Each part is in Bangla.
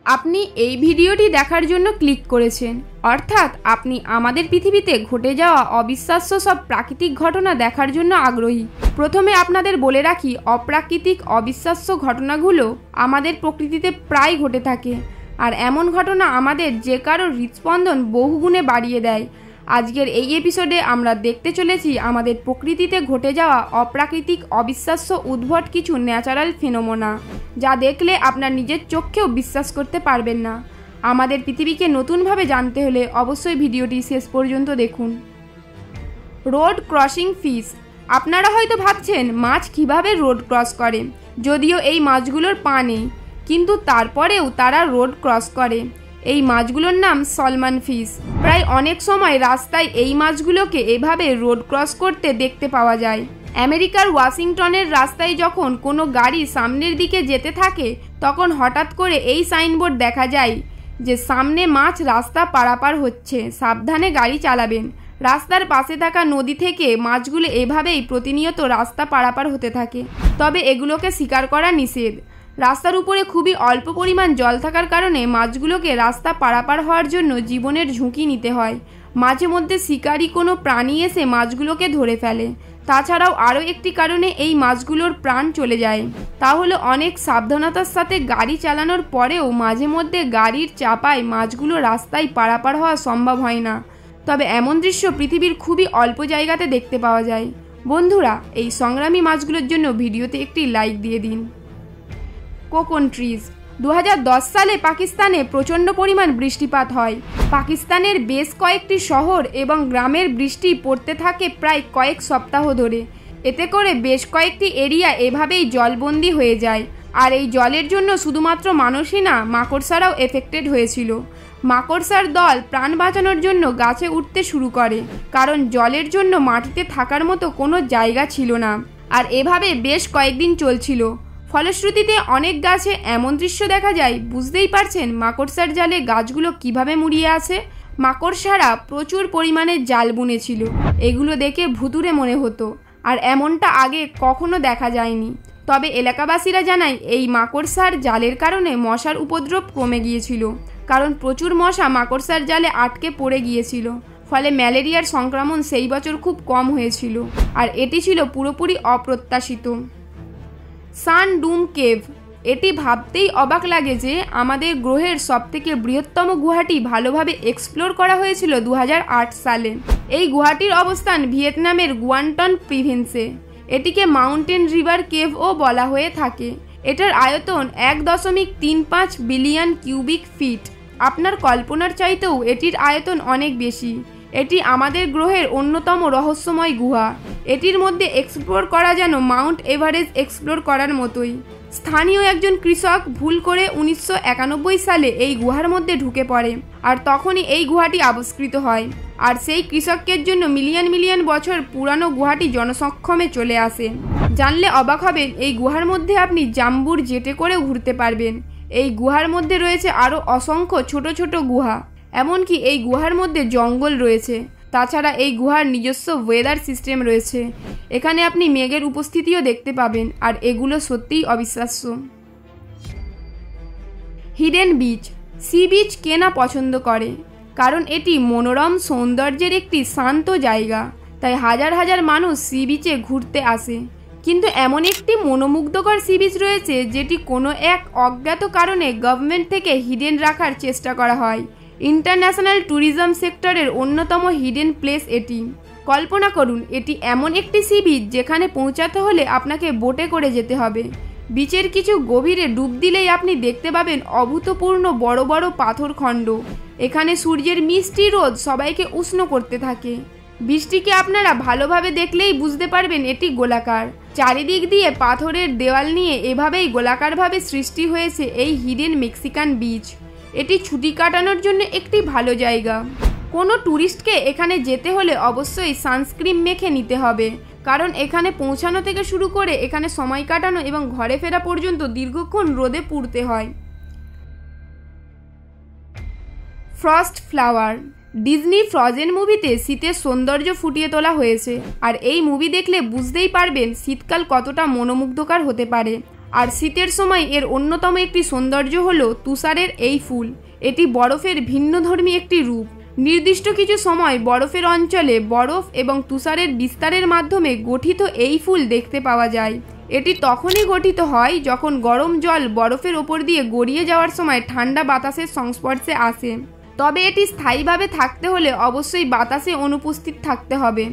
আপনি এই ভিডিওটি দেখার জন্য ক্লিক করেছেন, অর্থাৎ আপনি আমাদের পৃথিবীতে ঘটে যাওয়া অবিশ্বাস্য সব প্রাকৃতিক ঘটনা দেখার জন্য আগ্রহী। প্রথমে আপনাদের বলে রাখি, অপ্রাকৃতিক অবিশ্বাস্য ঘটনাগুলো আমাদের প্রকৃতিতে প্রায় ঘটে থাকে, আর এমন ঘটনা আমাদের যে কারোর হৃদস্পন্দন বহুগুণে বাড়িয়ে দেয়। আজকের এই এপিসোডে আমরা দেখতে চলেছি আমাদের প্রকৃতিতে ঘটে যাওয়া অপ্রাকৃতিক অবিশ্বাস্য উদ্ভট কিছু ন্যাচারাল ফিনোমেনা, যা দেখলে আপনার নিজের চোখকেও বিশ্বাস করতে পারবেন না। আমাদের পৃথিবীকে নতুনভাবে জানতে হলে অবশ্যই ভিডিওটি শেষ পর্যন্ত দেখুন। Road crossing fish. আপনারা হয়তো ভাবছেন মাছ কিভাবে রোড ক্রস করে, যদিও এই মাছগুলোর পা নেই, কিন্তু তারপরেও তারা রোড ক্রস করে। এই মাছগুলোর নাম সলমন ফিশ। প্রায় অনেক সময় রাস্তায় এই মাছগুলোকে এভাবে রোড ক্রস করতে দেখতে পাওয়া যায়। আমেরিকার ওয়াশিংটনের রাস্তায় যখন কোনো গাড়ি সামনের দিকে যেতে থাকে, তখন হঠাৎ করে এই সাইনবোর্ড দেখা যায় যে সামনে মাছ রাস্তা পারাপার হচ্ছে, সাবধানে গাড়ি চালাবেন। রাস্তার পাশে থাকা নদী থেকে মাছগুলো এভাবেই প্রতিনিয়ত রাস্তা পারাপার হতে থাকে, তবে এগুলোকে শিকার করা নিষেধ। রাস্তার উপরে খুবই অল্প পরিমাণ জল থাকার কারণে মাছগুলোকে রাস্তা পারাপার হওয়ার জন্য জীবনের ঝুঁকি নিতে হয়। মাঝে মধ্যে শিকারী কোনো প্রাণী এসে মাছগুলোকে ধরে ফেলে। তাছাড়াও আরও একটি কারণে এই মাছগুলোর প্রাণ চলে যায়, তা হলো অনেক সাবধানতার সাথে গাড়ি চালানোর পরেও মাঝে মধ্যে গাড়ির চাপায় মাছগুলো রাস্তায় পারাপার হওয়া সম্ভব হয় না। তবে এমন দৃশ্য পৃথিবীর খুবই অল্প জায়গাতে দেখতে পাওয়া যায়। বন্ধুরা, এই সংগ্রামী মাছগুলোর জন্য ভিডিওতে একটি লাইক দিয়ে দিন। Cocoon trees. 2010 সালে পাকিস্তানে প্রচণ্ড পরিমাণ বৃষ্টিপাত হয়। পাকিস্তানের বেশ কয়েকটি শহর এবং গ্রামের বৃষ্টি পড়তে থাকে প্রায় কয়েক সপ্তাহ ধরে। এতে করে বেশ কয়েকটি এরিয়া এভাবেই জলবন্দি হয়ে যায়। আর এই জলের জন্য শুধুমাত্র মানুষই না, মাকড়সারাও এফেক্টেড হয়েছিল। মাকড়সার দল প্রাণ বাঁচানোর জন্য গাছে উঠতে শুরু করে, কারণ জলের জন্য মাটিতে থাকার মতো কোনো জায়গা ছিল না। আর এভাবে বেশ কয়েকদিন চলছিল। ফলশ্রুতিতে অনেক গাছে এমন দৃশ্য দেখা যায়, বুঝতেই পারছেন মাকড়সার জালে গাছগুলো কিভাবে মুড়িয়ে আছে। মাকড়সারা প্রচুর পরিমাণে জাল বুনেছিল। এগুলো দেখে ভুতুড়ে মনে হতো, আর এমনটা আগে কখনো দেখা যায়নি। তবে এলাকাবাসীরা জানায় এই মাকড়সার জালের কারণে মশার উপদ্রব কমে গিয়েছিল, কারণ প্রচুর মশা মাকড়সার জালে আটকে পড়ে গিয়েছিল। ফলে ম্যালেরিয়ার সংক্রমণ সেই বছর খুব কম হয়েছিল, আর এটি ছিল পুরোপুরি অপ্রত্যাশিত। সান ডুম কেভ। এটি ভাবতেই অবাক লাগে যে আমাদের গ্রহের সবথেকে বৃহত্তম গুহাটি ভালোভাবে এক্সপ্লোর করা হয়েছিল 2008 সালে। এই গুহাটির অবস্থান ভিয়েতনামের গুয়ানটন প্রভিন্সে। এটিকে মাউন্টেন রিভার কেভও বলা হয়ে থাকে। এটার আয়তন 1.35 বিলিয়ন কিউবিক ফিট। আপনার কল্পনার চাইতেও এটির আয়তন অনেক বেশি। এটি আমাদের গ্রহের অন্যতম রহস্যময় গুহা। এটির মধ্যে এক্সপ্লোর করা যেন মাউন্ট এভারেস্ট এক্সপ্লোর করার মতোই। স্থানীয় একজন কৃষক ভুল করে 1991 সালে এই গুহার মধ্যে ঢুকে পড়ে, আর তখনই এই গুহাটি আবিষ্কৃত হয়। আর সেই কৃষকের জন্য মিলিয়ন মিলিয়ন বছর পুরানো গুহাটি জনসক্ষমে চলে আসে। জানলে অবাক হবেন, এই গুহার মধ্যে আপনি জাম্বুর জেটে করে ঘুরতে পারবেন। এই গুহার মধ্যে রয়েছে আরও অসংখ্য ছোট ছোট গুহা, এমনকি এই গুহার মধ্যে জঙ্গল রয়েছে। তাছাড়া এই গুহার নিজস্ব ওয়েদার সিস্টেম রয়েছে। এখানে আপনি মেঘের উপস্থিতিও দেখতে পাবেন, আর এগুলো সত্যিই অবিশ্বাস্য। Hidden beach. সি বিচ কে না পছন্দ করে, কারণ এটি মনোরম সৌন্দর্যের একটি শান্ত জায়গা। তাই হাজার হাজার মানুষ সি বিচে ঘুরতে আসে। কিন্তু এমন একটি মনোমুগ্ধকর সি বিচ রয়েছে যেটি কোনো এক অজ্ঞাত কারণে গভর্নমেন্ট থেকে হিডেন রাখার চেষ্টা করা হয়। ইন্টারন্যাশনাল ট্যুরিজম সেক্টরের অন্যতম হিডেন প্লেস এটি। কল্পনা করুন, এটি এমন একটি সি বিচ যেখানে পৌঁছাতে হলে আপনাকে বোটে করে যেতে হবে। বিচের কিছু গভীরে ডুব দিলেই আপনি দেখতে পাবেন অভূতপূর্ণ বড় বড় পাথরখণ্ড। এখানে সূর্যের মিষ্টি রোদ সবাইকে উষ্ণ করতে থাকে। বৃষ্টিকে আপনারা ভালোভাবে দেখলেই বুঝতে পারবেন এটি গোলাকার। চারিদিক দিয়ে পাথরের দেওয়াল নিয়ে এভাবেই গোলাকারভাবে সৃষ্টি হয়েছে এই হিডেন মেক্সিকান বিচ। এটি ছুটি কাটানোর জন্য একটি ভালো জায়গা। কোনো ট্যুরিস্টকে এখানে যেতে হলে অবশ্যই সানস্ক্রিন মেখে নিতে হবে, কারণ এখানে পৌঁছানো থেকে শুরু করে এখানে সময় কাটানো এবং ঘরে ফেরা পর্যন্ত দীর্ঘক্ষণ রোদে পুড়তে হয়। Frost flower. ডিজনি ফ্রোজেন মুভিতে শীতের সৌন্দর্য ফুটিয়ে তোলা হয়েছে, আর এই মুভি দেখলে বুঝতেই পারবেন শীতকাল কতটা মনোমুগ্ধকর হতে পারে। আর শীতের সময় এর অন্যতম একটি সৌন্দর্য হলো তুষারের এই ফুল। এটি বরফের ভিন্নধর্মী একটি রূপ। নির্দিষ্ট কিছু সময় বরফের অঞ্চলে বরফ এবং তুষারের বিস্তারের মাধ্যমে গঠিত এই ফুল দেখতে পাওয়া যায়। এটি তখনই গঠিত হয় যখন গরম জল বরফের ওপর দিয়ে গড়িয়ে যাওয়ার সময় ঠান্ডা বাতাসের সংস্পর্শে আসে। তবে এটি স্থায়ীভাবে থাকতে হলে অবশ্যই বাতাসে অনুপস্থিত থাকতে হবে।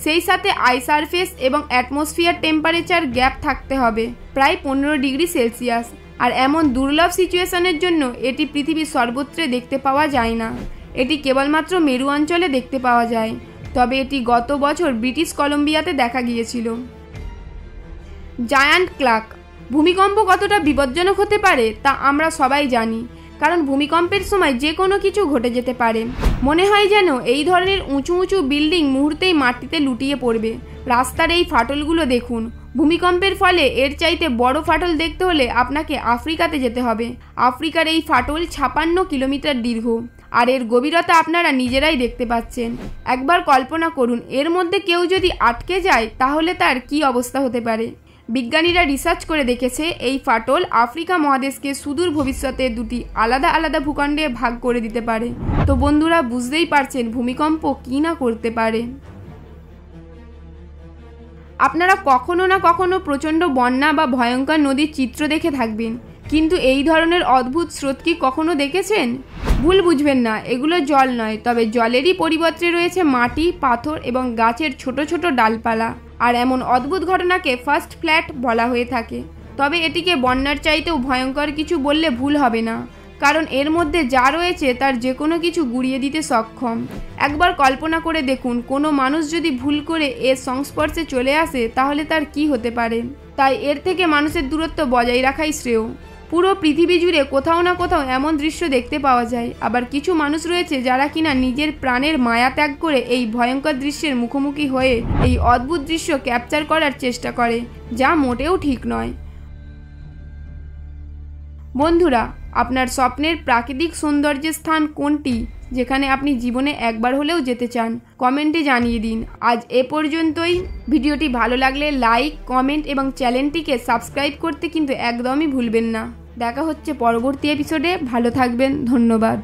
সেই সাথে আই সারফেস এবং অ্যাটমসফিয়ার টেম্পারেচার গ্যাপ থাকতে হবে প্রায় 15 ডিগ্রি সেলসিয়াস। আর এমন দুর্লভ সিচুয়েশনের জন্য এটি পৃথিবীর সর্বত্রে দেখতে পাওয়া যায় না। এটি কেবলমাত্র মেরু অঞ্চলে দেখতে পাওয়া যায়। তবে এটি গত বছর ব্রিটিশ কলম্বিয়াতে দেখা গিয়েছিল। Giant Kluck. ভূমিকম্প কতটা বিপজ্জনক হতে পারে তা আমরা সবাই জানি, কারণ ভূমিকম্পের সময় যে কোনো কিছু ঘটে যেতে পারে। মনে হয় যেন এই ধরনের উঁচু উঁচু বিল্ডিং মুহূর্তেই মাটিতে লুটিয়ে পড়বে। রাস্তার এই ফাটলগুলো দেখুন। ভূমিকম্পের ফলে এর চাইতে বড় ফাটল দেখতে হলে আপনাকে আফ্রিকাতে যেতে হবে। আফ্রিকার এই ফাটল 56 কিলোমিটার দীর্ঘ, আর এর গভীরতা আপনারা নিজেরাই দেখতে পাচ্ছেন। একবার কল্পনা করুন, এর মধ্যে কেউ যদি আটকে যায় তাহলে তার কি অবস্থা হতে পারে। বিজ্ঞানীরা রিসার্চ করে দেখেছে এই ফাটল আফ্রিকা মহাদেশকে সুদূর ভবিষ্যতে দুটি আলাদা আলাদা ভূখণ্ডে ভাগ করে দিতে পারে। তো বন্ধুরা, বুঝতেই পারছেন ভূমিকম্প কি না করতে পারে। আপনারা কখনো না কখনো প্রচণ্ড বন্যা বা ভয়ঙ্কর নদীর চিত্র দেখে থাকবেন, কিন্তু এই ধরনের অদ্ভুত স্রোত কি কখনো দেখেছেন? ভুল বুঝবেন না, এগুলো জল নয়, তবে জলেরই পরিবর্তে রয়েছে মাটি, পাথর এবং গাছের ছোট ছোট ডালপালা। আর এমন অদ্ভুত ঘটনাকে ফার্স্ট ফ্ল্যাট বলা হয়ে থাকে। তবে এটিকে বন্যার চাইতেও ভয়ঙ্কর কিছু বললে ভুল হবে না, কারণ এর মধ্যে যা রয়েছে তার যে কোনো কিছু গুঁড়িয়ে দিতে সক্ষম। একবার কল্পনা করে দেখুন, কোনো মানুষ যদি ভুল করে এর সংস্পর্শে চলে আসে তাহলে তার কি হতে পারে। তাই এর থেকে মানুষের দূরত্ব বজায় রাখাই শ্রেয়। পুরো পৃথিবী জুড়ে কোথাও না কোথাও এমন দৃশ্য দেখতে পাওয়া যায়। আবার কিছু মানুষ রয়েছে যারা কিনা নিজের প্রাণের মায়া ত্যাগ করে এই ভয়ঙ্কর দৃশ্যের মুখোমুখি হয়ে এই অদ্ভুত দৃশ্য ক্যাপচার করার চেষ্টা করে, যা মোটেও ঠিক নয়। বন্ধুরা, আপনার স্বপ্নের প্রাকৃতিক সৌন্দর্যের স্থান কোনটি, যেখানে আপনি জীবনে একবার হলেও যেতে চান? কমেন্টে জানিয়ে দিন। আজ এ পর্যন্তই। ভিডিওটি ভালো লাগলে লাইক, কমেন্ট এবং চ্যানেলটিকে সাবস্ক্রাইব করতে কিন্তু একদমই ভুলবেন না। দেখা হচ্ছে পরবর্তী এপিসোডে। ভালো থাকবেন। ধন্যবাদ।